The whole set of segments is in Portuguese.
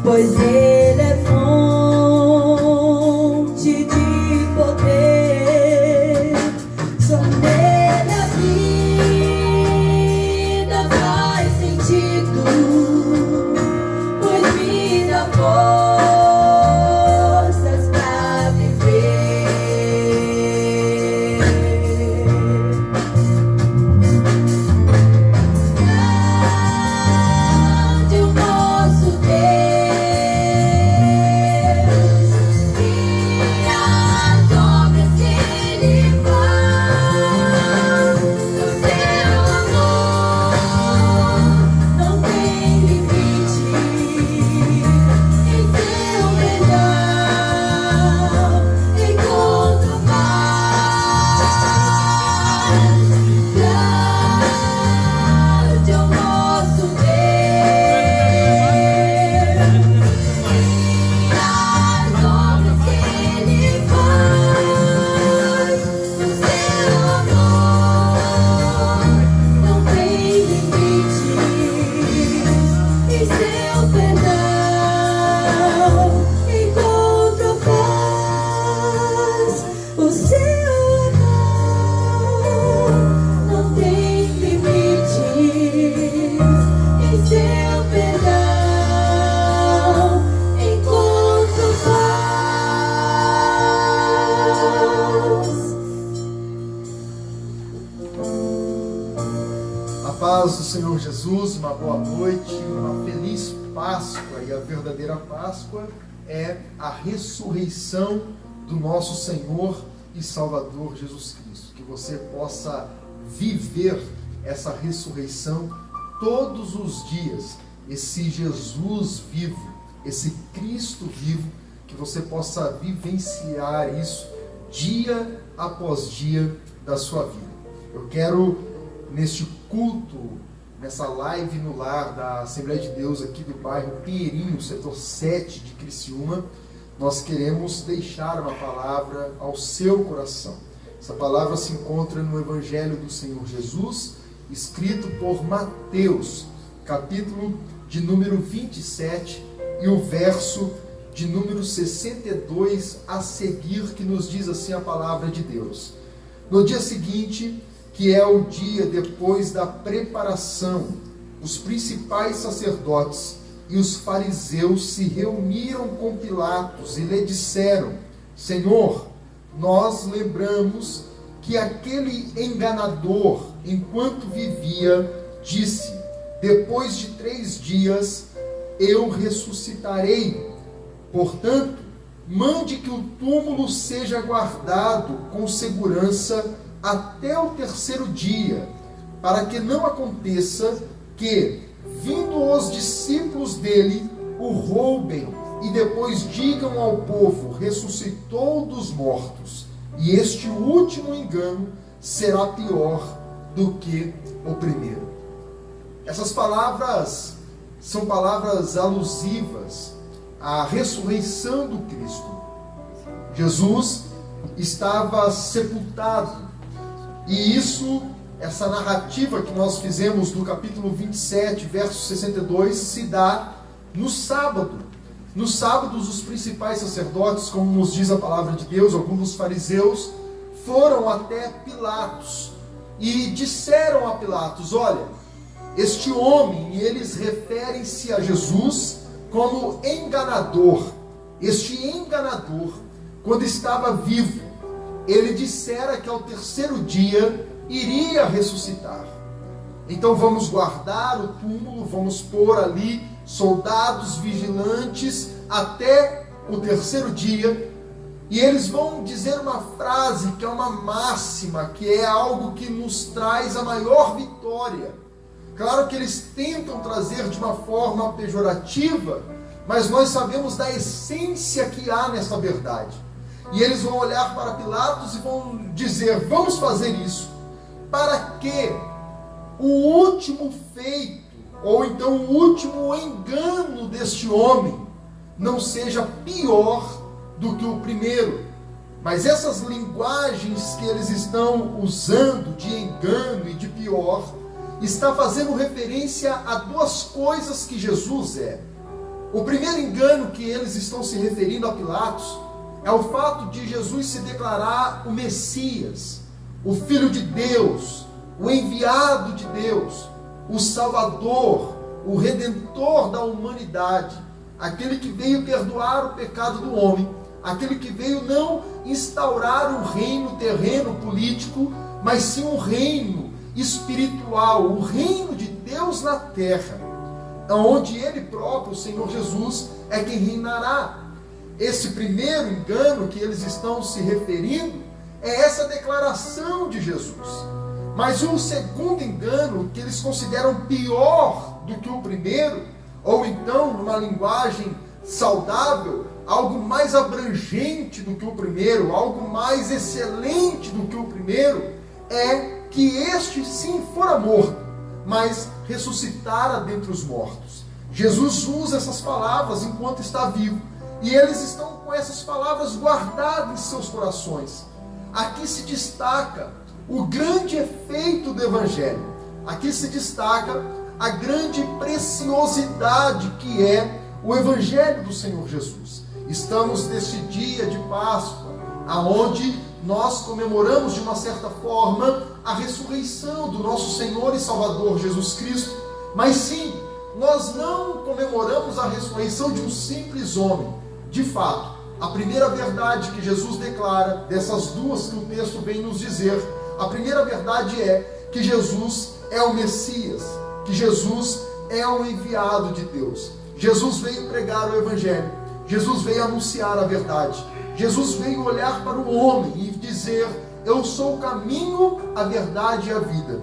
Pois Ele é fonte de poder, só nele a vida faz sentido, pois me dá forças pra viver. Grande o nosso Deus. Paz do Senhor Jesus, uma boa noite, uma feliz Páscoa. E a verdadeira Páscoa é a ressurreição do nosso Senhor e Salvador Jesus Cristo. Que você possa viver essa ressurreição todos os dias, esse Jesus vivo, esse Cristo vivo, que você possa vivenciar isso dia após dia da sua vida. Eu quero, neste culto, nessa live no lar da Assembleia de Deus aqui do bairro Pinheirinho, setor 7 de Criciúma, nós queremos deixar uma palavra ao seu coração. Essa palavra se encontra no Evangelho do Senhor Jesus, escrito por Mateus, capítulo de número 27 e o verso de número 62 a seguir, que nos diz assim a palavra de Deus. No dia seguinte, que é o dia depois da preparação, os principais sacerdotes e os fariseus se reuniram com Pilatos e lhe disseram: Senhor, nós lembramos que aquele enganador, enquanto vivia, disse: depois de 3 dias eu ressuscitarei. Portanto, mande que o túmulo seja guardado com segurança até o 3º dia, para que não aconteça que, vindo os discípulos dele, o roubem e depois digam ao povo: ressuscitou dos mortos. E este último engano será pior do que o primeiro. Essas palavras são palavras alusivas à ressurreição do Cristo. Jesus estava sepultado. E isso, essa narrativa que nós fizemos no capítulo 27, verso 62, se dá no sábado. Nos sábados, os principais sacerdotes, como nos diz a palavra de Deus, alguns dos fariseus, foram até Pilatos e disseram a Pilatos: olha, este homem, e eles referem-se a Jesus como enganador. Este enganador, quando estava vivo, ele dissera que ao 3º dia iria ressuscitar. Então vamos guardar o túmulo, vamos pôr ali soldados vigilantes até o terceiro dia, e eles vão dizer uma frase que é uma máxima, que é algo que nos traz a maior vitória. Claro que eles tentam trazer de uma forma pejorativa, mas nós sabemos da essência que há nessa verdade. E eles vão olhar para Pilatos e vão dizer: vamos fazer isso, para que o último feito, ou então o último engano deste homem, não seja pior do que o primeiro. Mas essas linguagens que eles estão usando de engano e de pior, está fazendo referência a duas coisas que Jesus é. O primeiro engano que eles estão se referindo a Pilatos é o fato de Jesus se declarar o Messias, o Filho de Deus, o enviado de Deus, o Salvador, o Redentor da humanidade, aquele que veio perdoar o pecado do homem, aquele que veio não instaurar um reino terreno político, mas sim um reino espiritual, o reino de Deus na terra, onde Ele próprio, o Senhor Jesus, é quem reinará. Esse primeiro engano que eles estão se referindo é essa declaração de Jesus. Mas o segundo engano, que eles consideram pior do que o primeiro, ou então, numa linguagem saudável, algo mais abrangente do que o primeiro, algo mais excelente do que o primeiro, é que este sim fora morto, mas ressuscitara dentre os mortos. Jesus usa essas palavras enquanto está vivo, e eles estão com essas palavras guardadas em seus corações. Aqui se destaca o grande efeito do Evangelho. Aqui se destaca a grande preciosidade que é o Evangelho do Senhor Jesus. Estamos neste dia de Páscoa, aonde nós comemoramos de uma certa forma a ressurreição do nosso Senhor e Salvador Jesus Cristo, mas sim, nós não comemoramos a ressurreição de um simples homem. De fato, a primeira verdade que Jesus declara, dessas duas que o texto vem nos dizer, a primeira verdade é que Jesus é o Messias, que Jesus é o enviado de Deus. Jesus veio pregar o Evangelho, Jesus veio anunciar a verdade, Jesus veio olhar para o homem e dizer: eu sou o caminho, a verdade e a vida,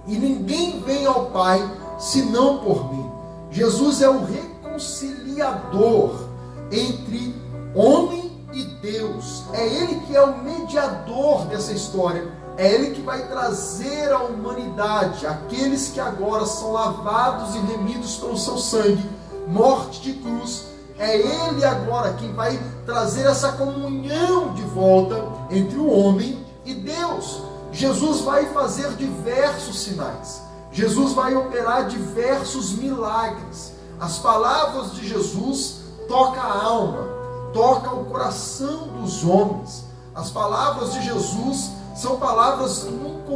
e ninguém vem ao Pai senão por mim. Jesus é o reconciliador entre homem e Deus. É Ele que é o mediador dessa história. É Ele que vai trazer à humanidade, aqueles que agora são lavados e remidos pelo seu sangue, morte de cruz. É Ele agora quem vai trazer essa comunhão de volta entre o homem e Deus. Jesus vai fazer diversos sinais. Jesus vai operar diversos milagres. As palavras de Jesus tocam a alma, tocam o coração dos homens. As palavras de Jesus são palavras nunca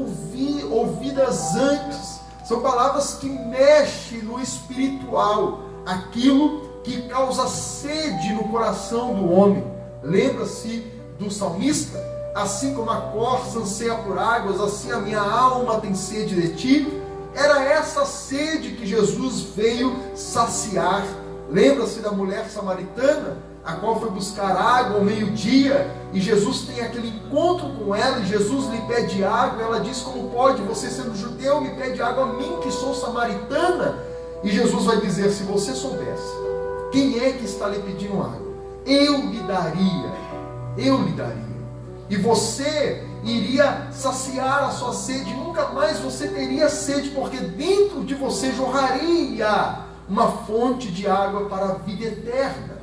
ouvidas antes. São palavras que mexem no espiritual, aquilo que causa sede no coração do homem. Lembra-se do salmista? Assim como a corça anseia por águas, assim a minha alma tem sede de ti. Era essa sede que Jesus veio saciar. Lembra-se da mulher samaritana, a qual foi buscar água ao meio-dia, e Jesus tem aquele encontro com ela, e Jesus lhe pede água. Ela diz: como pode você, sendo judeu, me pede água a mim que sou samaritana? E Jesus vai dizer: se você soubesse quem é que está lhe pedindo água, eu lhe daria, e você iria saciar a sua sede, nunca mais você teria sede, porque dentro de você jorraria uma fonte de água para a vida eterna.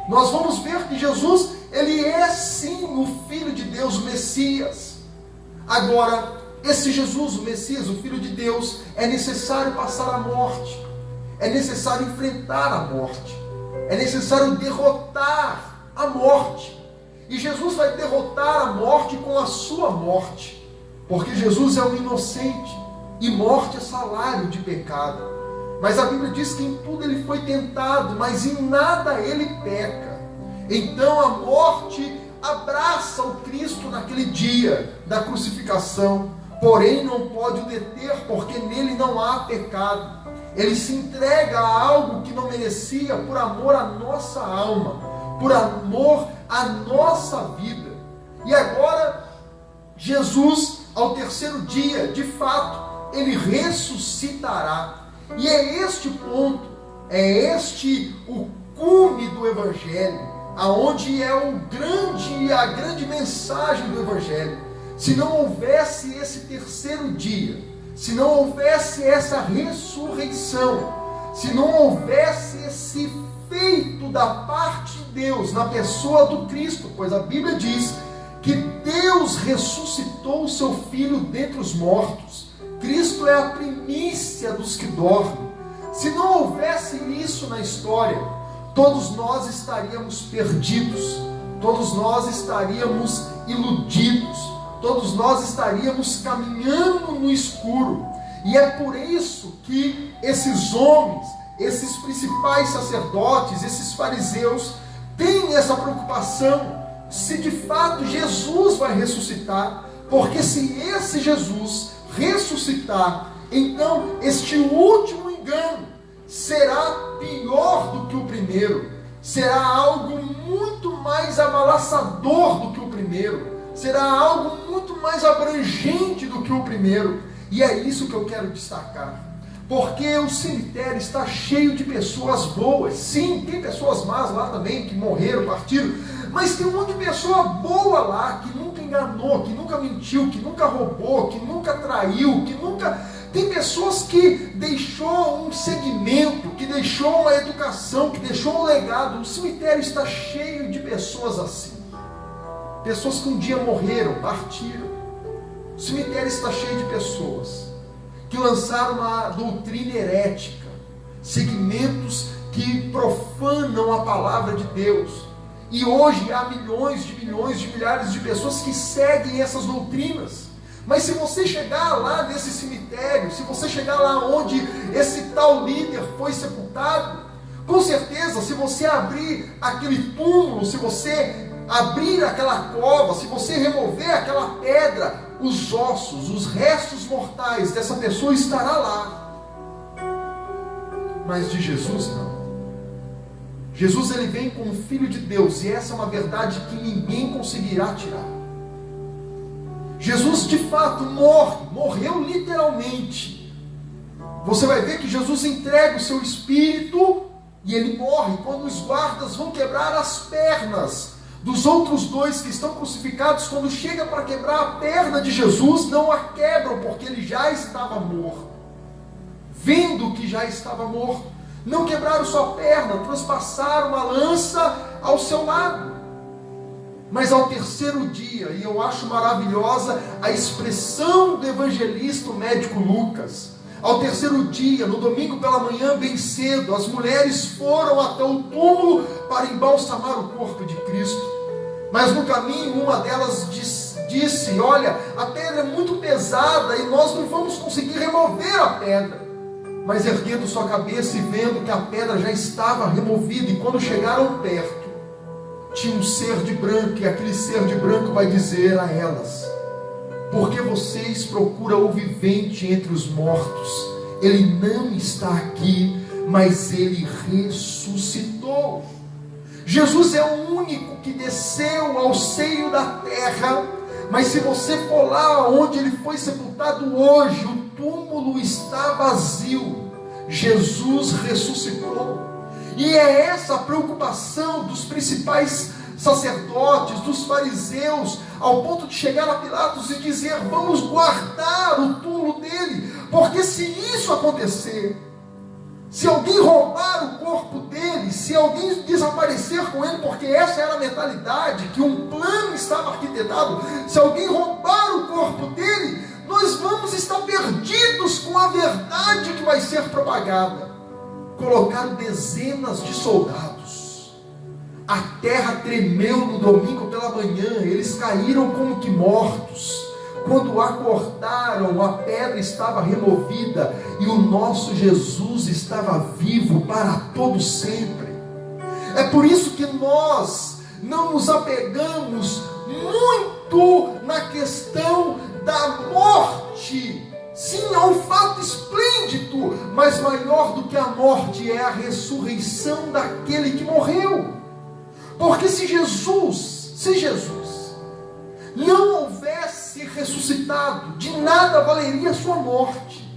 Nós vamos ver que Jesus, Ele é sim o Filho de Deus, o Messias. Agora, esse Jesus, o Messias, o Filho de Deus, é necessário passar a morte, é necessário enfrentar a morte, é necessário derrotar a morte. E Jesus vai derrotar a morte com a sua morte, porque Jesus é um inocente, e morte é salário de pecado. Mas a Bíblia diz que em tudo ele foi tentado, mas em nada ele peca. Então a morte abraça o Cristo naquele dia da crucificação, porém não pode o deter, porque nele não há pecado. Ele se entrega a algo que não merecia por amor à nossa alma, por amor à nossa vida. E agora, Jesus, ao terceiro dia, de fato, ele ressuscitará. E é este ponto, é este o cume do Evangelho, aonde é a grande mensagem do Evangelho. Se não houvesse esse terceiro dia, se não houvesse essa ressurreição, se não houvesse esse feito da parte de Deus na pessoa do Cristo, pois a Bíblia diz que Deus ressuscitou o seu Filho dentre os mortos. Cristo é a primícia dos que dormem. Se não houvesse isso na história, todos nós estaríamos perdidos, todos nós estaríamos iludidos, todos nós estaríamos caminhando no escuro. E é por isso que esses homens, esses principais sacerdotes, esses fariseus, têm essa preocupação se de fato Jesus vai ressuscitar, porque se esse Jesus ressuscitar, então este último engano será pior do que o primeiro, será algo muito mais ameaçador do que o primeiro, será algo muito mais abrangente do que o primeiro. E é isso que eu quero destacar, porque o cemitério está cheio de pessoas boas. Sim, tem pessoas más lá também, que morreram, partiram, mas tem um monte de pessoa boa lá, que nunca enganou, que nunca mentiu, que nunca roubou, que nunca traiu, que nunca... Tem pessoas que deixou um segmento, que deixou uma educação, que deixou um legado. O cemitério está cheio de pessoas assim. Pessoas que um dia morreram, partiram. O cemitério está cheio de pessoas que lançaram uma doutrina herética, segmentos que profanam a palavra de Deus. E hoje há milhões, de milhares de pessoas que seguem essas doutrinas. Mas se você chegar lá nesse cemitério, se você chegar lá onde esse tal líder foi sepultado, com certeza, se você abrir aquele túmulo, se você abrir aquela cova, se você remover aquela pedra, os ossos, os restos mortais dessa pessoa estará lá. Mas de Jesus não. Jesus, ele vem como Filho de Deus, e essa é uma verdade que ninguém conseguirá tirar. Jesus de fato morreu literalmente. Você vai ver que Jesus entrega o seu espírito e ele morre quando os guardas vão quebrar as pernas dos outros dois que estão crucificados. Quando chega para quebrar a perna de Jesus, não a quebram, porque ele já estava morto. Vendo que já estava morto, não quebraram sua perna, transpassaram uma lança ao seu lado. Mas ao terceiro dia, e eu acho maravilhosa a expressão do evangelista médico Lucas, ao terceiro dia, no domingo pela manhã, bem cedo, as mulheres foram até o túmulo para embalsamar o corpo de Cristo. Mas no caminho, uma delas disse: olha, a pedra é muito pesada e nós não vamos conseguir remover a pedra. Mas erguendo sua cabeça e vendo que a pedra já estava removida, e quando chegaram perto, tinha um ser de branco, e aquele ser de branco vai dizer a elas: porque vocês procuram o vivente entre os mortos? Ele não está aqui, mas ele ressuscitou. Jesus é o único que desceu ao seio da terra, mas se você for lá onde ele foi sepultado hoje, o túmulo está vazio. Jesus ressuscitou. E é essa a preocupação dos principais sacerdotes, dos fariseus, ao ponto de chegar a Pilatos e dizer: vamos guardar o túmulo dele, porque se isso acontecer, se alguém roubar o corpo dele, se alguém desaparecer com ele, porque essa era a mentalidade, que um plano estava arquitetado, se alguém roubar o corpo dele, nós vamos estar perdidos com a verdade que vai ser propagada. Colocaram dezenas de soldados. A terra tremeu no domingo pela manhã, eles caíram como que mortos. Quando acordaram, a pedra estava removida e o nosso Jesus estava vivo para todo sempre. É por isso que nós não nos apegamos muito na questão da morte Sim, há um fato esplêndido, mas maior do que a morte é a ressurreição daquele que morreu. Porque se Jesus não houvesse ressuscitado, de nada valeria a sua morte.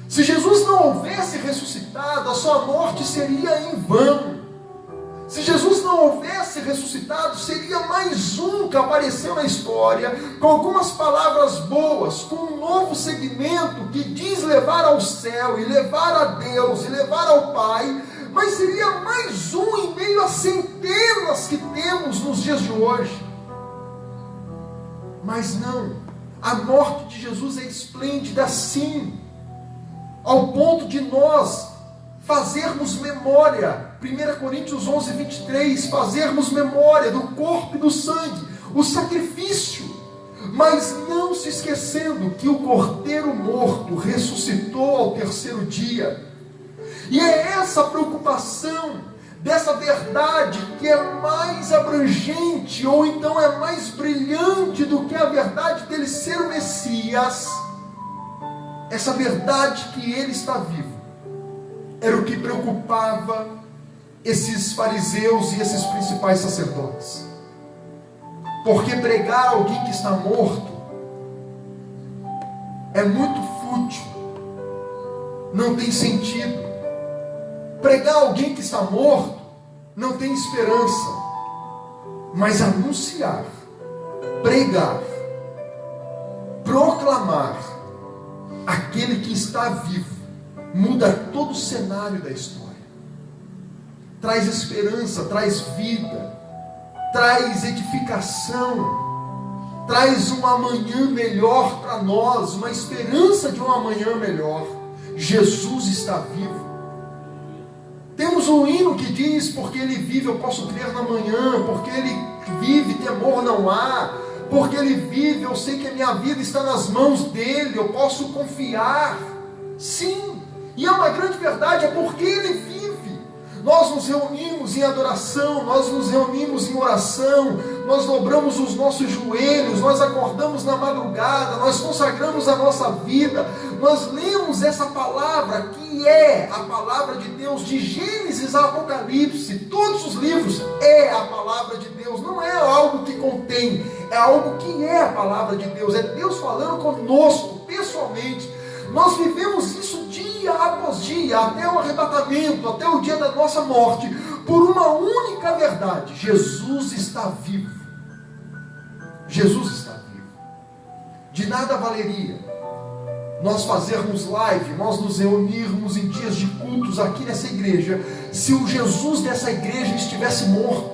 Se Jesus não houvesse ressuscitado, a sua morte seria em vão. Se Jesus não houvesse ressuscitado, seria mais um que apareceu na história, com algumas palavras boas, com um novo segmento que diz levar ao céu, e levar a Deus, e levar ao Pai, mas seria mais um em meio a centenas que temos nos dias de hoje. Mas não, a morte de Jesus é esplêndida sim, ao ponto de nós fazermos memória, 1 Coríntios 11, 23, fazermos memória do corpo e do sangue, o sacrifício, mas não se esquecendo que o Cordeiro morto ressuscitou ao terceiro dia. E é essa preocupação dessa verdade que é mais abrangente, ou então é mais brilhante do que a verdade dele ser o Messias, essa verdade que ele está vivo, era o que preocupava esses fariseus e esses principais sacerdotes. Porque pregar alguém que está morto é muito fútil, não tem sentido. Pregar alguém que está morto não tem esperança. Mas anunciar, pregar, proclamar aquele que está vivo muda todo o cenário da história. Traz esperança, traz vida, traz edificação, traz um amanhã melhor para nós, uma esperança de um amanhã melhor. Jesus está vivo. Temos um hino que diz: porque ele vive eu posso crer na manhã, porque ele vive temor não há, porque ele vive eu sei que a minha vida está nas mãos dele, eu posso confiar. Sim, e é uma grande verdade, é porque ele vive. Nós nos reunimos em adoração, nós nos reunimos em oração, nós dobramos os nossos joelhos, nós acordamos na madrugada, nós consagramos a nossa vida, nós lemos essa palavra que é a palavra de Deus, de Gênesis a Apocalipse, todos os livros é a palavra de Deus, não é algo que contém, é algo que é a palavra de Deus, é Deus falando conosco, pessoalmente. Nós vivemos isso dia após dia, até o arrebatamento, até o dia da nossa morte, por uma única verdade: Jesus está vivo. Jesus está vivo. De nada valeria nós fazermos live, nós nos reunirmos em dias de cultos aqui nessa igreja, se o Jesus dessa igreja estivesse morto,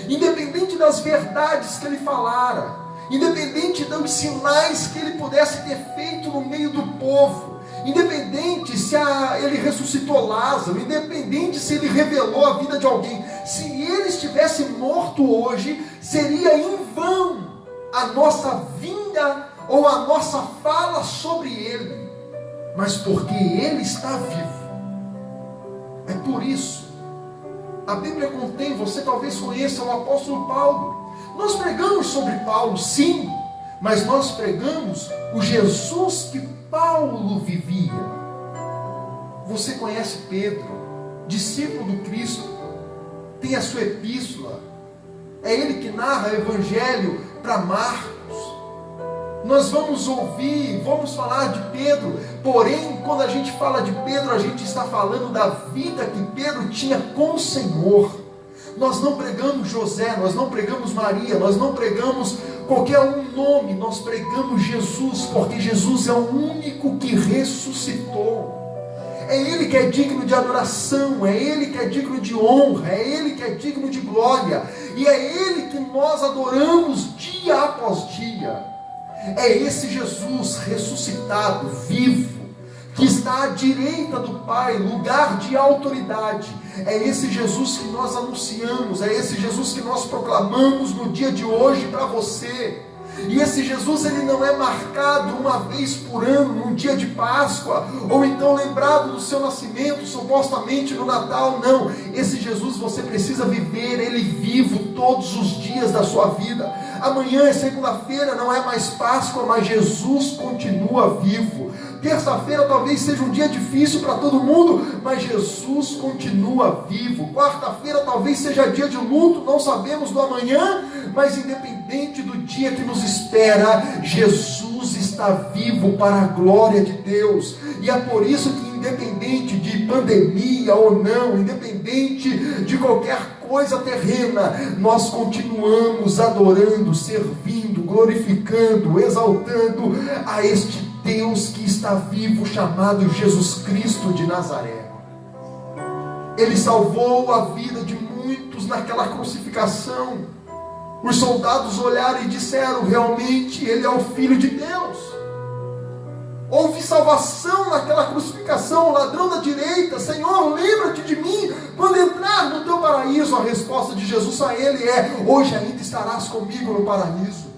independente das verdades que ele falara, independente dos sinais que ele pudesse ter feito no meio do povo, independente se ele ressuscitou Lázaro, independente se ele revelou a vida de alguém, se ele estivesse morto hoje, seria em vão a nossa vinda ou a nossa fala sobre ele, mas porque ele está vivo. É por isso, a Bíblia contém, você talvez conheça o apóstolo Paulo. Nós pregamos sobre Paulo, sim, mas nós pregamos o Jesus que Paulo vivia. Você conhece Pedro, discípulo do Cristo, tem a sua epístola, é ele que narra o evangelho para Marcos. Nós vamos ouvir, vamos falar de Pedro, porém, quando a gente fala de Pedro, a gente está falando da vida que Pedro tinha com o Senhor. Nós não pregamos José, nós não pregamos Maria, nós não pregamos qualquer um nome, nós pregamos Jesus, porque Jesus é o único que ressuscitou. É Ele que é digno de adoração, é Ele que é digno de honra, é Ele que é digno de glória, e é Ele que nós adoramos dia após dia. É esse Jesus ressuscitado, vivo, que está à direita do Pai, lugar de autoridade. É esse Jesus que nós anunciamos, é esse Jesus que nós proclamamos no dia de hoje para você. E esse Jesus, ele não é marcado uma vez por ano, num dia de Páscoa, ou então lembrado do seu nascimento, supostamente no Natal, não. Esse Jesus você precisa viver ele vivo todos os dias da sua vida. Amanhã é segunda-feira, não é mais Páscoa, mas Jesus continua vivo. Terça-feira talvez seja um dia difícil para todo mundo, mas Jesus continua vivo. Quarta-feira talvez seja dia de luto, não sabemos do amanhã, mas independente do dia que nos espera, Jesus está vivo para a glória de Deus. E é por isso que independente de pandemia ou não, independente de qualquer coisa terrena, nós continuamos adorando, servindo, glorificando, exaltando a este Deus que está vivo, chamado Jesus Cristo de Nazaré. Ele salvou a vida de muitos naquela crucificação. Os soldados olharam e disseram: realmente ele é o Filho de Deus. Houve salvação naquela crucificação. O ladrão da direita: Senhor, lembra-te de mim quando entrar no teu paraíso. A resposta de Jesus a ele é: hoje ainda estarás comigo no paraíso.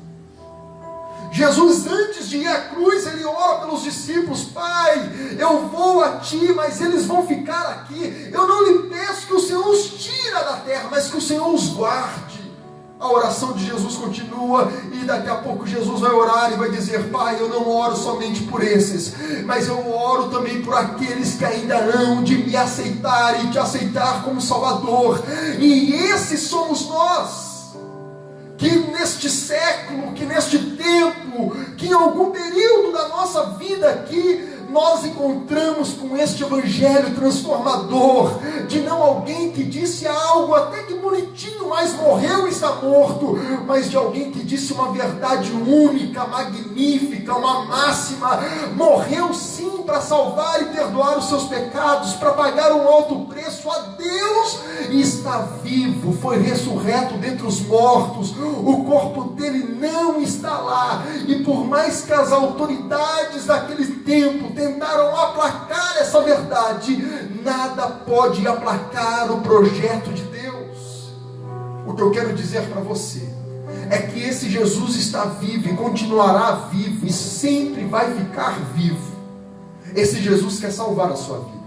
Jesus, antes de ir à cruz, ele ora pelos discípulos: Pai, eu vou a ti, mas eles vão ficar aqui. Eu não lhe peço que o Senhor os tire da terra, mas que o Senhor os guarde. A oração de Jesus continua, e daqui a pouco Jesus vai orar e vai dizer: Pai, eu não oro somente por esses, mas eu oro também por aqueles que ainda hão de me aceitar e te aceitar como Salvador. E esses somos nós, que neste século, que neste tempo, que em algum período da nossa vida aqui, nós encontramos com este evangelho transformador, de não alguém que disse algo até que bonitinho, mas morreu e está morto, mas de alguém que disse uma verdade única, magnífica, uma máxima, morreu sim para salvar e perdoar os seus pecados, para pagar um alto preço a Deus, e está vivo, foi ressurreto dentre os mortos, o corpo dele não está lá, e por mais que as autoridades daquele tempo tentaram aplacar essa verdade, nada pode aplacar o projeto de Deus. O que eu quero dizer para você é que esse Jesus está vivo e continuará vivo e sempre vai ficar vivo. Esse Jesus quer salvar a sua vida.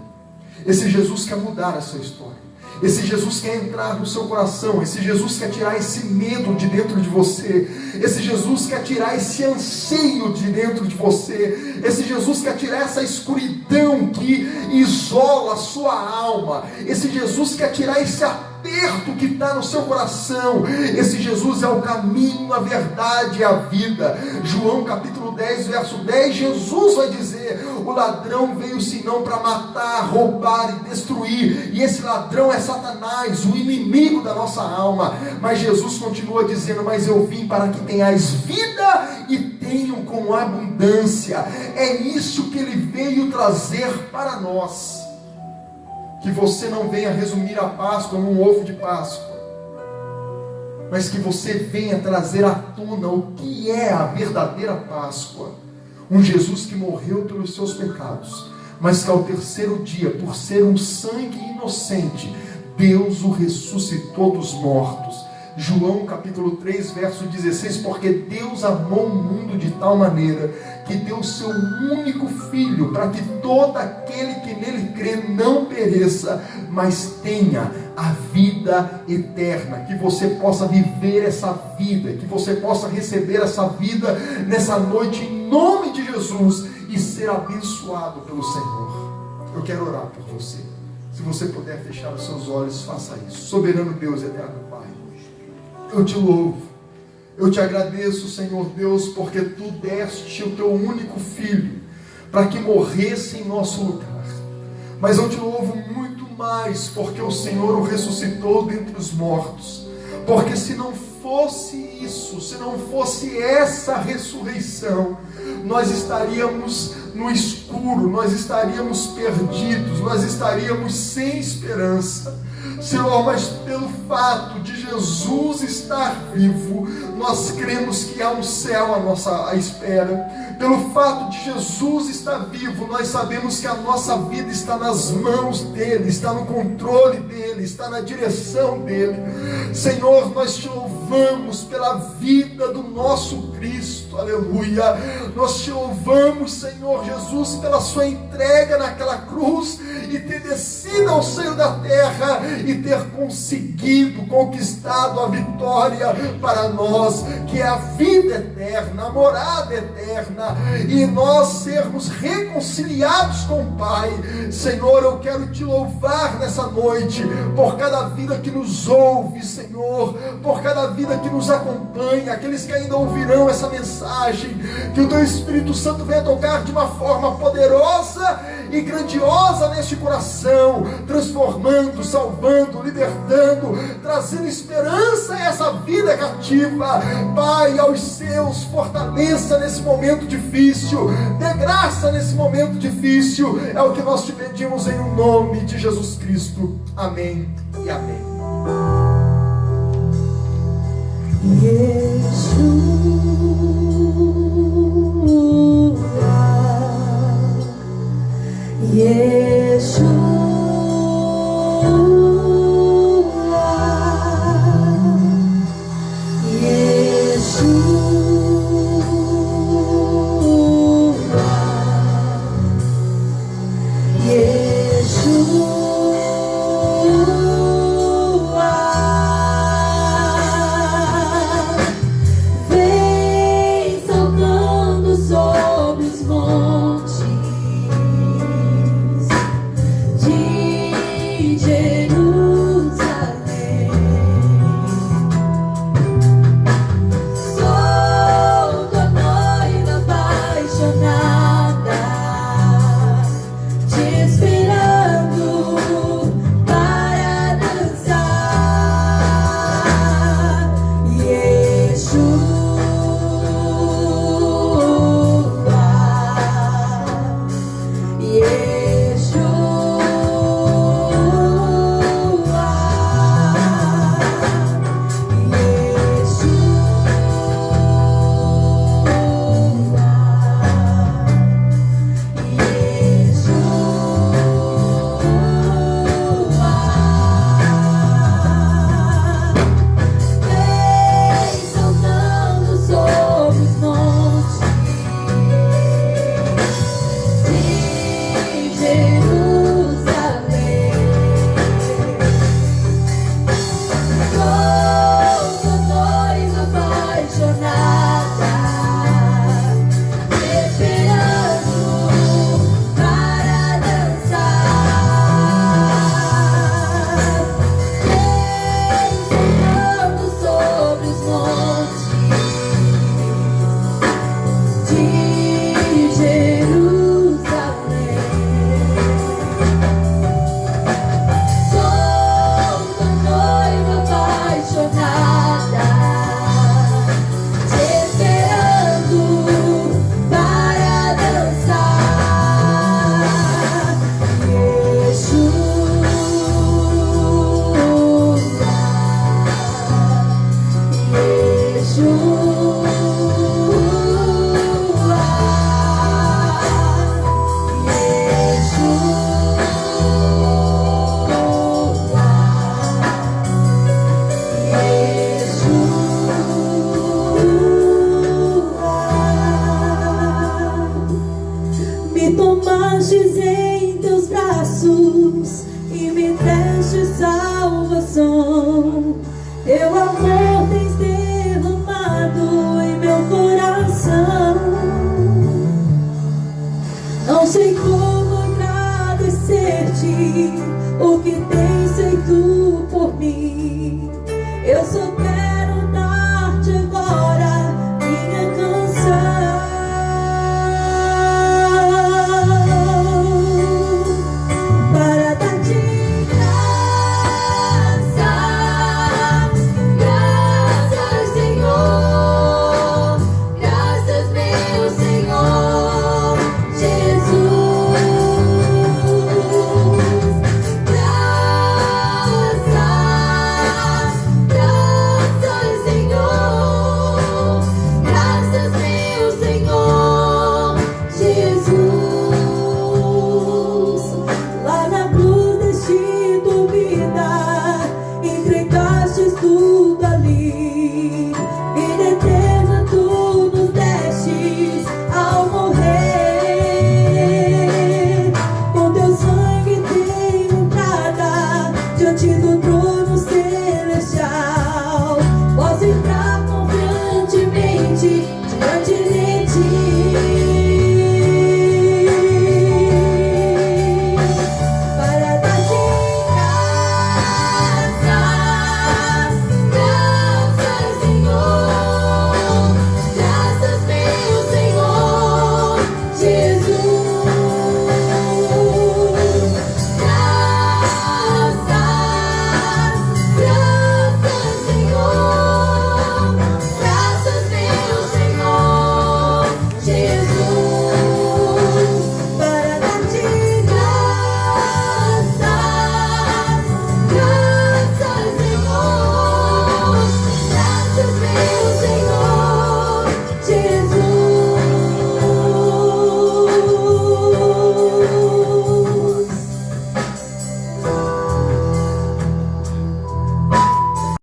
Esse Jesus quer mudar a sua história. Esse Jesus quer entrar no seu coração. Esse Jesus quer tirar esse medo de dentro de você. Esse Jesus quer tirar esse anseio de dentro de você. Esse Jesus quer tirar essa escuridão que isola a sua alma. Esse Jesus quer tirar esse aperto que está no seu coração. Esse Jesus é o caminho, a verdade e a vida. João capítulo 10, verso 10, Jesus vai dizer: o ladrão veio senão para matar, roubar e destruir. E esse ladrão é Satanás, o inimigo da nossa alma. Mas Jesus continua dizendo: mas eu vim para que tenhais vida e tenham com abundância. É isso que ele veio trazer para nós. Que você não venha resumir a Páscoa num ovo de Páscoa, mas que você venha trazer à tona o que é a verdadeira Páscoa. Um Jesus que morreu pelos seus pecados, mas que ao terceiro dia, por ser um sangue inocente, Deus o ressuscitou dos mortos. João capítulo 3, verso 16, porque Deus amou o mundo de tal maneira que deu o seu único Filho, para que todo aquele que nele crê não pereça, mas tenha a vida eterna. Que você possa viver essa vida, que você possa receber essa vida nessa noite em nome de Jesus e ser abençoado pelo Senhor. Eu quero orar por você. Se você puder fechar os seus olhos, faça isso. Soberano Deus, eterno Pai, eu te louvo, eu te agradeço, Senhor Deus, porque tu deste o teu único Filho para que morresse em nosso lugar. Mas eu te louvo muito mais porque o Senhor o ressuscitou dentre os mortos. Porque se não fosse isso, se não fosse essa ressurreição, nós estaríamos no escuro, nós estaríamos perdidos, nós estaríamos sem esperança. Senhor, mas pelo fato de Jesus estar vivo, nós cremos que há um céu à nossa espera. Pelo fato de Jesus estar vivo, nós sabemos que a nossa vida está nas mãos dele, está no controle dele, está na direção dele. Senhor, nós te louvamos pela vida do nosso Cristo, aleluia. Nós te louvamos, Senhor Jesus, pela sua entrega naquela cruz e ter descido ao seio da terra e ter conseguido, conquistado a vitória para nós, que é a vida eterna, a morada eterna, e nós sermos reconciliados com o Pai. Senhor, eu quero te louvar nessa noite por cada vida que nos ouve, Senhor, por cada vida que nos acompanha, aqueles que ainda ouvirão essa mensagem, que o teu Espírito Santo venha tocar de uma forma poderosa e grandiosa neste coração, transformando, salvando, libertando, trazendo esperança a essa vida cativa. Pai, aos seus, fortaleça nesse momento difícil, dê graça nesse momento difícil, é o que nós te pedimos em nome de Jesus Cristo. Amém e amém. Vem saltando sobre os montes de Jerusalém. Sou tua noiva apaixonada, te esperando para dançar. Vem saltando sobre os montes de Jerusalém. Sou tua noiva apaixonada, te esperando para dançar. Vem saltando sobre os montes de Jerusalém. Sou tua noiva apaixonada, te esperando para dançar. Me tomastes em teus braços e me deste salvação. Teu amor tens derramado em meu coração. Não sei como agradecer-te o que